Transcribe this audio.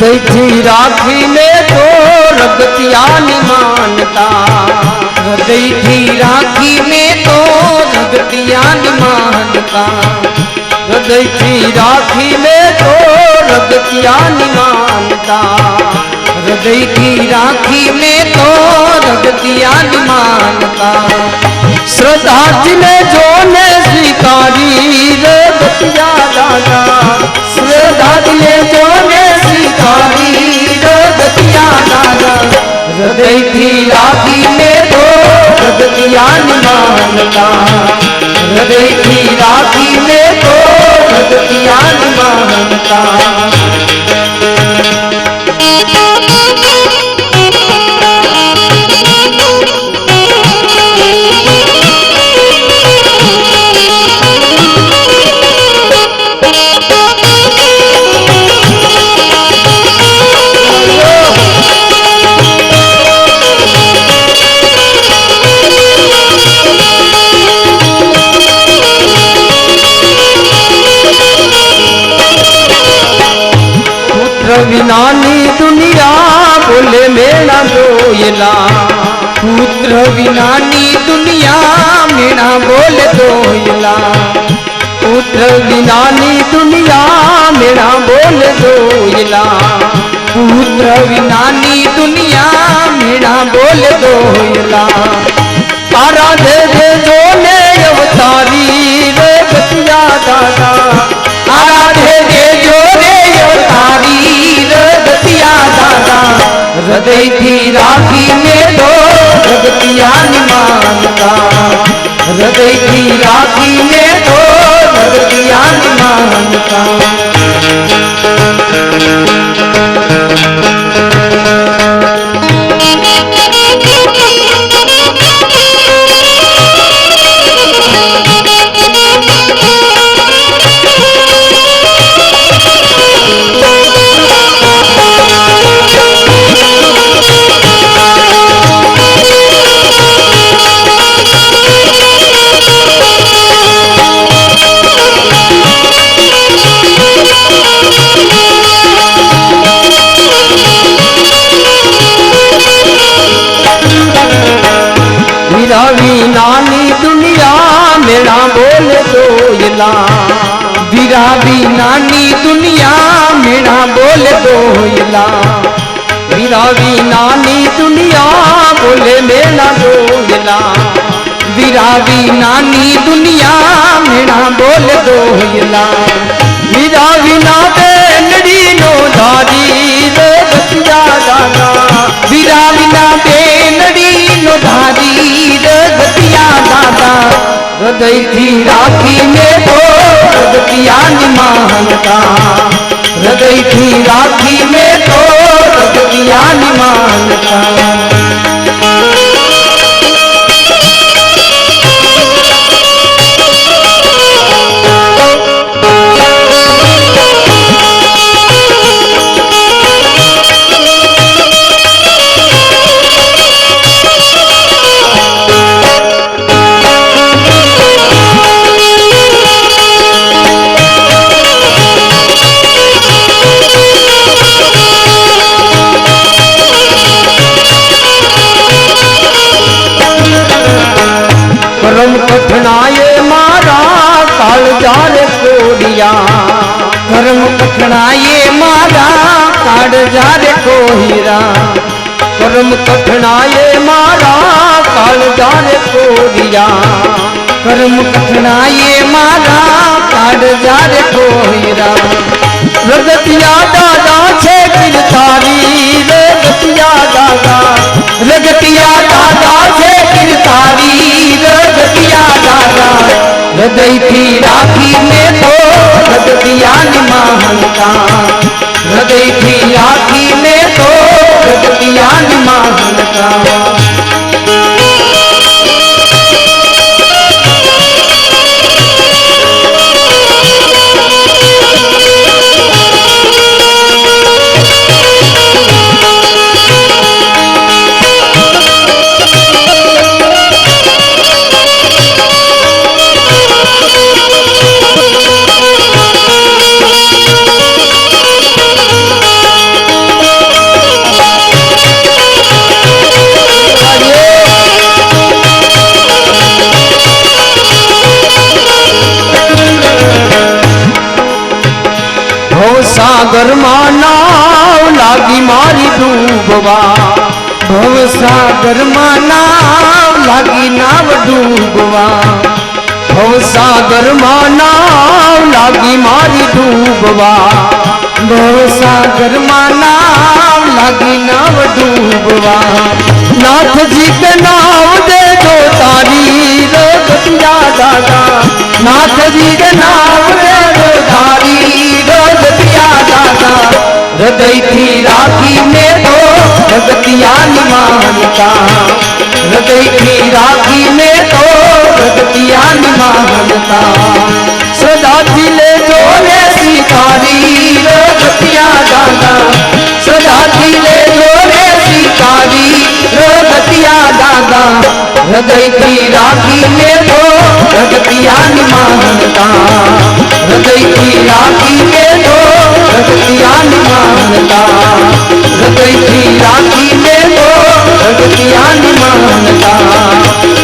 हृदय थी राखी ने तो रगतिया मानता, हृदय थी राखी में तो रगतिया मानता, हृदय थी राखी में तो रगतिया मानता, हृदय की राखी में तो रगतिया मानता। श्रद्धा जिले जो ने स्वीकारी रगतिया दादा, श्रद्धा जिले जो ने स्वीकारी रगतिया दादा, हृदय थी राखी में तो रगतिया मानता, हृदय की राखी में तो रगतिया मानता। विनानी दुनिया बोले मेरा दोयला, पुत्र विनानी दुनिया मेरा बोले दोयला, पुत्र विनानी दुनिया मेरा बोले दोयला, पुत्र विनानी दुनिया मेरा बोले दोयला। आराधे दे जो ने अवतारी रे गतिया दादा, आराधे दे जो ने अवतारी रगतिया दादा, हृदय थी राखी में तो रगतिया मानता, हृदय की राखी में तो रगतिया मानता। विनानी दुनिया मेरा बोले दोयला, वीरा विनानी दुनिया मेरा बोले दोयला, वीरा विनानी दुनिया बोले मेरा दोयला, वीरा विनानी दुनिया मेरा बोले दोयला। वीरा विना बेनड़ी नो धारी रे गतिया दादा, वीरा विना बेनड़ी नो धारी रगतिया दादा, हृदय थी राखी में तो रगतिया मानता, हृदय की राखी में तो रगतिया मानता। कर्म कठिनाए मारा काल जारे कोडिया, कर्म कठिनाए मारा काल जारे कोहिरा, कर्म कठिनाए मारा काल जारे कोडिया, कर्म कठिनाए मारा काल जारे कोहिरा। रगतिया दादा छे गिरधारी रे गतिया दादा, रगतिया दादा छे गिरधारी रगतिया दादा, हृदय थी राखी में तो रगतिया मानता, हृदय की राखी में तो रगतिया मानता। ડૂબવા ભવ સાગરમાં નાવ લાગી મારી ડૂબવા ભવ સાગરમાં નાવ લાગી નાવ ડૂબવા નાથજી કે નાવ દેજો તારી રગતિયા દાદા નાથજી કે નાવ દેજો તારી રગતિયા દાદા હૃદયથી રાખીને તો રગતિયાની માનતા હૃદયથી રાખીને તો રગતિયાની માનતા સદાથી લેજો ને સ્વીકારી રગતિયા દાદા સદાથી લેજો ને સ્વીકારી રગતિયા દાદા હૃદયથી રાખીને તો રગતિયાની માનતા હૃદયથી રાખીને તો રગતિયાની માનતા હૃદયથી રાખીને તો રગતિયાની માનતા